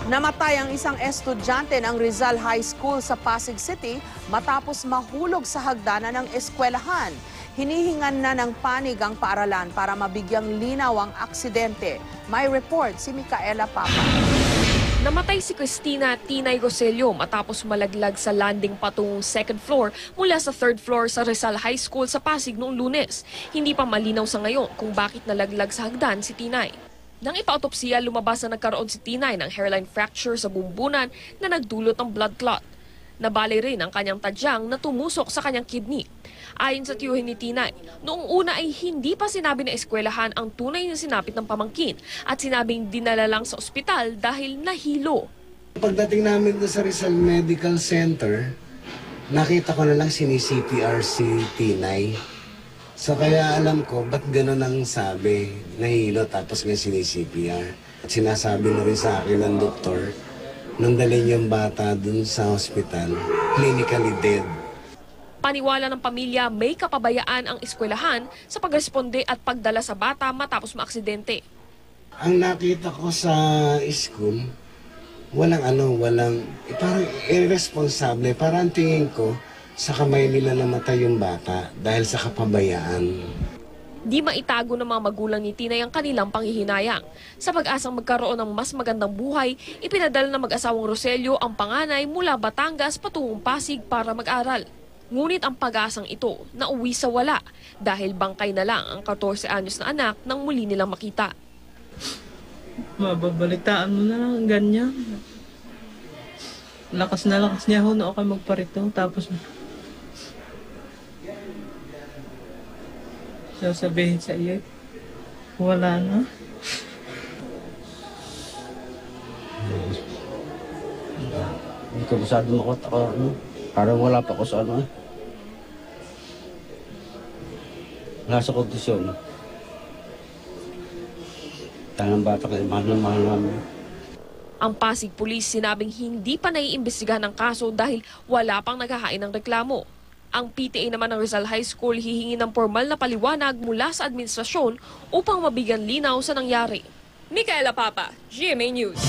Namatay ang isang estudyante ng Rizal High School sa Pasig City matapos mahulog sa hagdanan ng eskwelahan. Hinihingan na ng panig ang paaralan para mabigyang linaw ang aksidente. May report si Micaela Papa. Namatay si Cristina Tinay Roselio matapos malaglag sa landing patungong second floor mula sa third floor sa Rizal High School sa Pasig noong Lunes. Hindi pa malinaw sa ngayon kung bakit nalaglag sa hagdan si Tinay. Nang ipa-autopsiya, lumabas na nagkaroon si Tinay ng hairline fracture sa bumbunan na nagdulot ng blood clot. Nabali rin ang kanyang tadyang na tumusok sa kanyang kidney. Ayon sa tiyuhin ni Tinay, noong una ay hindi pa sinabi na eskwelahan ang tunay na sinapit ng pamangkin at sinabing dinala lang sa ospital dahil nahilo. Pagdating namin doon sa Rizal Medical Center, nakita ko na lang sini-CPR si Tinay. So kaya alam ko, ba't gano'n ang sabi, nahilo tapos may sini-CPR. At sinasabi na rin sa akin ng doktor, nung dalhin yung bata dun sa hospital, clinically dead. Paniwala ng pamilya, may kapabayaan ang eskwelahan sa pagresponde at pagdala sa bata matapos maaksidente. Ang nakita ko sa school, parang irresponsible. Parang tingin ko, sa kamay nila namatay yung bata dahil sa kapabayaan. Di maitago ng mga magulang ni Tinay ang kanilang panghihinayang. Sa pag-asang magkaroon ng mas magandang buhay, ipinadala ng mag-asawang Roselio ang panganay mula Batangas patungong Pasig para mag-aral. Ngunit ang pag-asang ito nauwi sa wala dahil bangkay na lang ang 14 anyos na anak nang muli nilang makita. Mababalitaan mo na lang ganyan. Lakas na lakas niya ho na ako magparito. Tapos sasabihin sa iyo, wala na. Hindi ko masyado makot parang wala pa ako sa wala sa kondisyon. Tangang bata kayo, mahal na mahal namin. Ang Pasig Police sinabing hindi pa naiimbestigahan ng kaso dahil wala pang naghahain ng reklamo. Ang PTA naman ng Rizal High School hihingi ng formal na paliwanag mula sa administrasyon upang mabigyan linaw sa nangyari. Micaela Papa, GMA News.